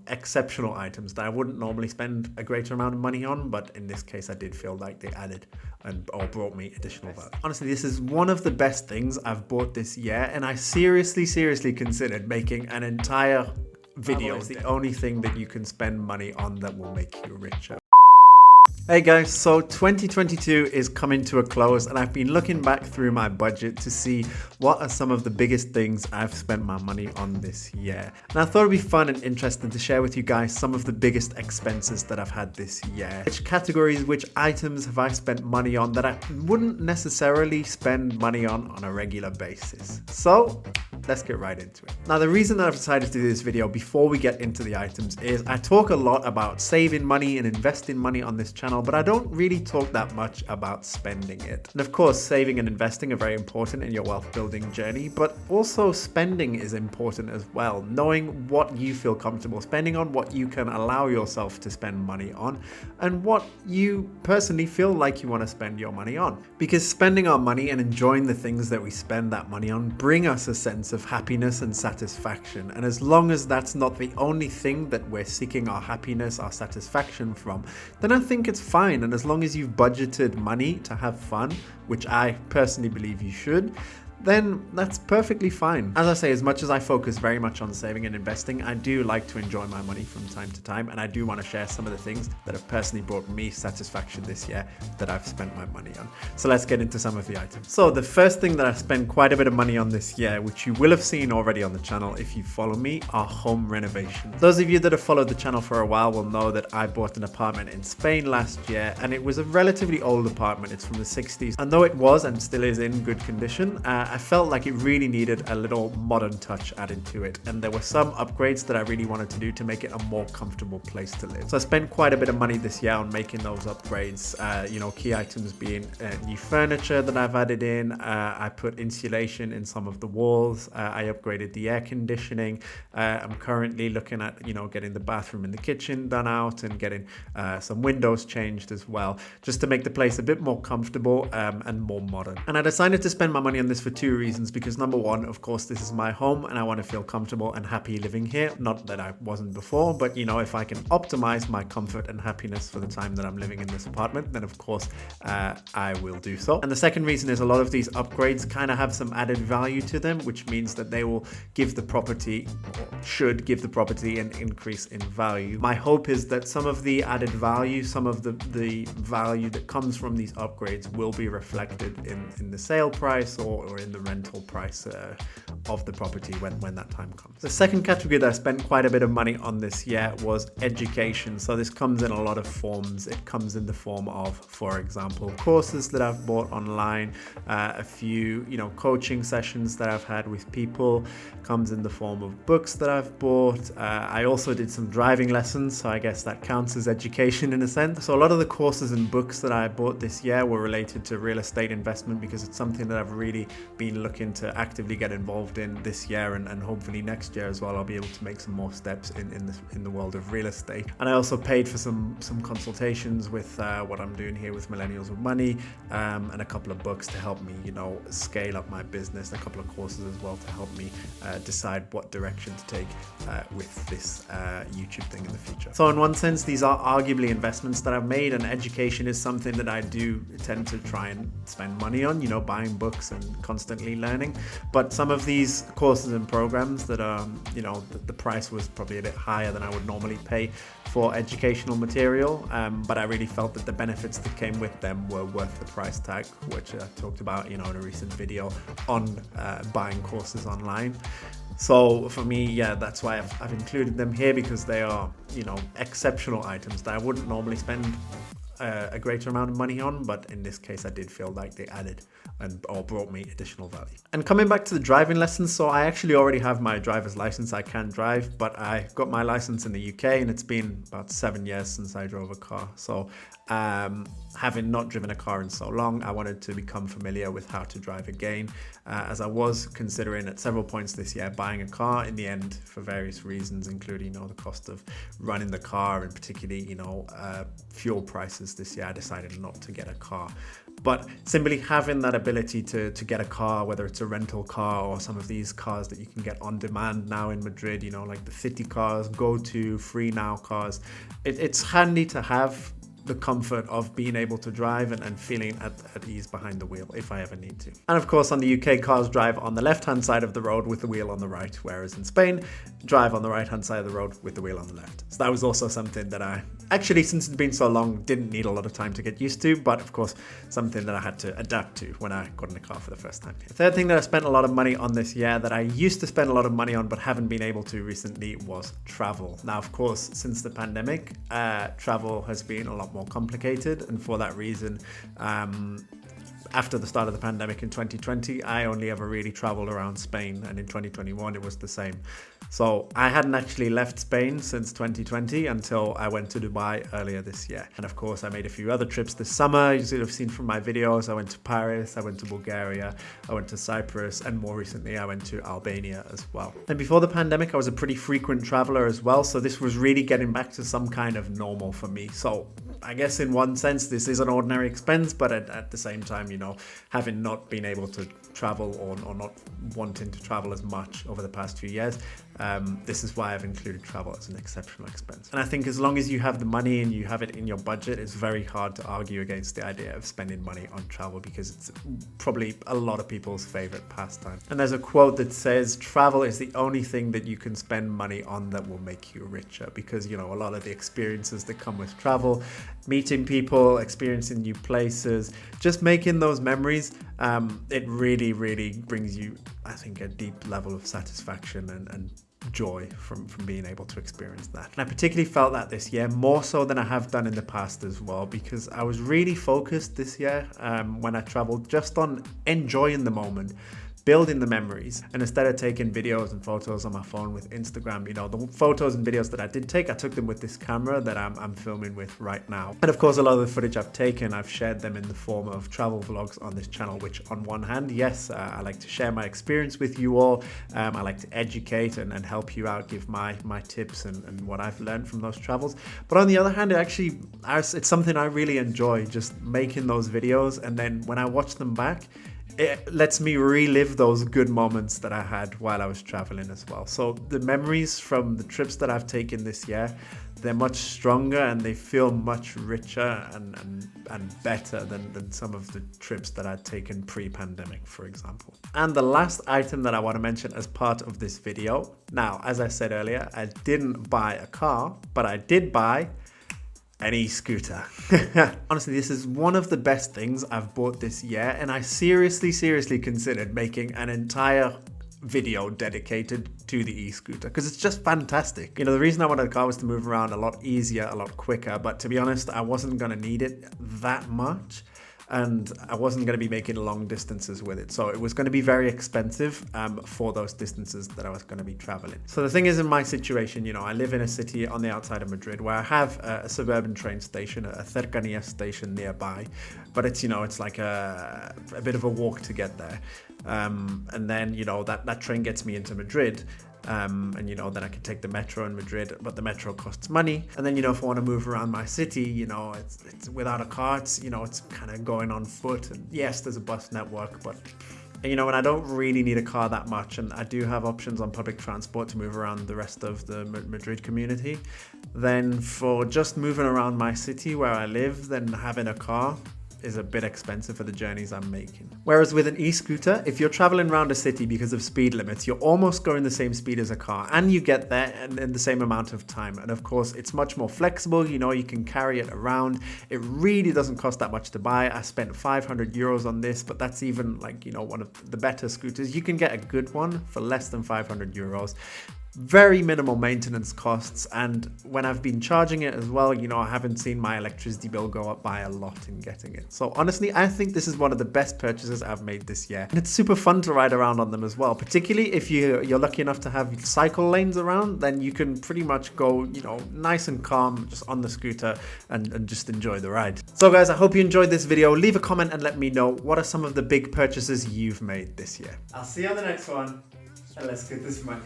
exceptional items that I wouldn't normally spend a greater amount of money on, but in this case I did feel like they added or brought me additional value. Honestly, this is one of the best things I've bought this year, and I seriously considered making an entire video. It's the only thing that you can spend money on that will make you richer. Hey guys, so 2022 is coming to a close, and I've been looking back through my budget to see what are some of the biggest things I've spent my money on this year. And I thought it'd be fun and interesting to share with you guys some of the biggest expenses that I've had this year. Which categories, which items have I spent money on that I wouldn't necessarily spend money on a regular basis. So let's get right into it. Now, the reason that I've decided to do this video before we get into the items is I talk a lot about saving money and investing money on this channel, but I don't really talk that much about spending it. And of course, saving and investing are very important in your wealth building journey, but also spending is important as well. Knowing what you feel comfortable spending on, what you can allow yourself to spend money on, and what you personally feel like you want to spend your money on. Because spending our money and enjoying the things that we spend that money on bring us a sense of happiness and satisfaction. And as long as that's not the only thing that we're seeking our happiness, our satisfaction from, then I think it's fine. And as long as you've budgeted money to have fun, which I personally believe you should, then that's perfectly fine. As I say, as much as I focus very much on saving and investing, I do like to enjoy my money from time to time, and I do want to share some of the things that have personally brought me satisfaction this year that I've spent my money on. So let's get into some of the items. So the first thing that I spent quite a bit of money on this year, which you will have seen already on the channel if you follow me, are home renovations. Those of you that have followed the channel for a while will know that I bought an apartment in Spain last year, and it was a relatively old apartment. It's from the 60s, and though it was and still is in good condition, I felt like it really needed a little modern touch added to it, and there were some upgrades that I really wanted to do to make it a more comfortable place to live. So I spent quite a bit of money this year on making those upgrades, key items being new furniture that I've added in. I put insulation in some of the walls. I upgraded the air conditioning. I'm currently looking at getting the bathroom and the kitchen done out, and getting some windows changed as well, just to make the place a bit more comfortable and more modern. And I decided to spend my money on this for two reasons, because number one, of course, this is my home and I want to feel comfortable and happy living here. Not that I wasn't before, but if I can optimize my comfort and happiness for the time that I'm living in this apartment, then of course I will do so. And the second reason is a lot of these upgrades kind of have some added value to them, which means that they will give the property, or should give the property, an increase in value. My hope is that some of the added value, some of the value that comes from these upgrades will be reflected in the sale price or in the rental price of the property when that time comes. The second category that I spent quite a bit of money on this year was education. So this comes in a lot of forms. It comes in the form of, for example, courses that I've bought online, a few coaching sessions that I've had with people. Comes in the form of books that I've bought. I also did some driving lessons, so I guess that counts as education in a sense. So a lot of the courses and books that I bought this year were related to real estate investment, because it's something that I've really been looking to actively get involved in this year, and hopefully next year as well I'll be able to make some more steps in the world of real estate. And I also paid for some consultations with what I'm doing here with Millennials with Money, and a couple of books to help me scale up my business, a couple of courses as well to help me decide what direction to take with this YouTube thing in the future. So in one sense, these are arguably investments that I've made, and education is something that I do tend to try and spend money on, buying books and constantly learning. But some of these courses and programs that are, the price was probably a bit higher than I would normally pay for educational material, but I really felt that the benefits that came with them were worth the price tag, which I talked about in a recent video on buying courses online. So for me, that's why I've included them here, because they are exceptional items that I wouldn't normally spend a greater amount of money on, but in this case I did feel like they added or brought me additional value. And coming back to the driving lessons, so I actually already have my driver's license. I can drive, but I got my license in the UK, and it's been about 7 years since I drove a car. So having not driven a car in so long, I wanted to become familiar with how to drive again, as I was considering at several points this year buying a car. In the end, for various reasons, including the cost of running the car, and particularly fuel prices expenses this year, I decided not to get a car. But simply having that ability to get a car, whether it's a rental car or some of these cars that you can get on demand now in Madrid, you know, like the city cars, GoTo, Free Now cars, it's handy to have the comfort of being able to drive and feeling at ease behind the wheel if I ever need to. And of course, on the UK, cars drive on the left-hand side of the road with the wheel on the right, whereas in Spain, drive on the right-hand side of the road with the wheel on the left. So that was also something that I actually, since it's been so long, didn't need a lot of time to get used to, but of course, something that I had to adapt to when I got in the car for the first time. The third thing that I spent a lot of money on this year that I used to spend a lot of money on but haven't been able to recently was travel. Now, of course, since the pandemic, travel has been a lot more complicated, and for that reason, after the start of the pandemic in 2020, I only ever really traveled around Spain, and in 2021 it was the same. So I hadn't actually left Spain since 2020 until I went to Dubai earlier this year. And of course, I made a few other trips this summer. You should have seen from my videos. I went to Paris, I went to Bulgaria, I went to Cyprus, and more recently I went to Albania as well. And before the pandemic, I was a pretty frequent traveler as well. So this was really getting back to some kind of normal for me. So I guess in one sense, this is an ordinary expense, but at the same time, you know, having not been able to travel or not wanting to travel as much over the past few years, this is why I've included travel as an exceptional expense. And I think as long as you have the money and you have it in your budget, it's very hard to argue against the idea of spending money on travel, because it's probably a lot of people's favorite pastime. And there's a quote that says, travel is the only thing that you can spend money on that will make you richer, because, you know, a lot of the experiences that come with travel, meeting people, experiencing new places, just making those memories, it really, really brings you, I think, a deep level of satisfaction and joy from being able to experience that. And I particularly felt that this year, more so than I have done in the past as well, because I was really focused this year when I traveled just on enjoying the moment, building the memories, and instead of taking videos and photos on my phone with Instagram, you know, the photos and videos that I did take, I took them with this camera that I'm filming with right now. And of course, a lot of the footage I've taken, I've shared them in the form of travel vlogs on this channel, which on one hand, yes, I like to share my experience with you all. I like to educate and help you out, give my tips and what I've learned from those travels. But on the other hand, it's something I really enjoy, just making those videos. And then when I watch them back, it lets me relive those good moments that I had while I was traveling as well. So the memories from the trips that I've taken this year, they're much stronger and they feel much richer and better than some of the trips that I'd taken pre-pandemic, for example. And the last item that I want to mention as part of this video. Now, as I said earlier, I didn't buy a car, but I did buy an e-scooter. Honestly, this is one of the best things I've bought this year, and I seriously considered making an entire video dedicated to the e-scooter because it's just fantastic. You know, the reason I wanted a car was to move around a lot easier, a lot quicker, but to be honest, I wasn't going to need it that much. And I wasn't going to be making long distances with it. So it was going to be very expensive for those distances that I was going to be traveling. So the thing is, in my situation, you know, I live in a city on the outside of Madrid where I have a suburban train station, a cercanía station nearby. But it's, you know, it's like a bit of a walk to get there. And then, you know, that train gets me into Madrid. And, you know, then I can take the metro in Madrid, but the metro costs money. And then, you know, if I want to move around my city, you know, it's without a car, it's, you know, it's kind of going on foot. And yes, there's a bus network, but, you know, and I don't really need a car that much. And I do have options on public transport to move around the rest of the Madrid community. Then for just moving around my city where I live, then having a car is a bit expensive for the journeys I'm making. Whereas with an e-scooter, if you're traveling around a city because of speed limits, you're almost going the same speed as a car and you get there in the same amount of time. And of course, it's much more flexible. You know, you can carry it around. It really doesn't cost that much to buy. I spent 500 euros on this, but that's even like, you know, one of the better scooters. You can get a good one for less than 500 euros. Very minimal maintenance costs, and when I've been charging it as well, you know, I haven't seen my electricity bill go up by a lot in getting it. So honestly, I think this is one of the best purchases I've made this year, and it's super fun to ride around on them as well. Particularly if you're lucky enough to have cycle lanes around, then you can pretty much go, you know, nice and calm just on the scooter and just enjoy the ride. So guys, I hope you enjoyed this video. Leave a comment and let me know what are some of the big purchases you've made this year. I'll see you on the next one, and let's get this money.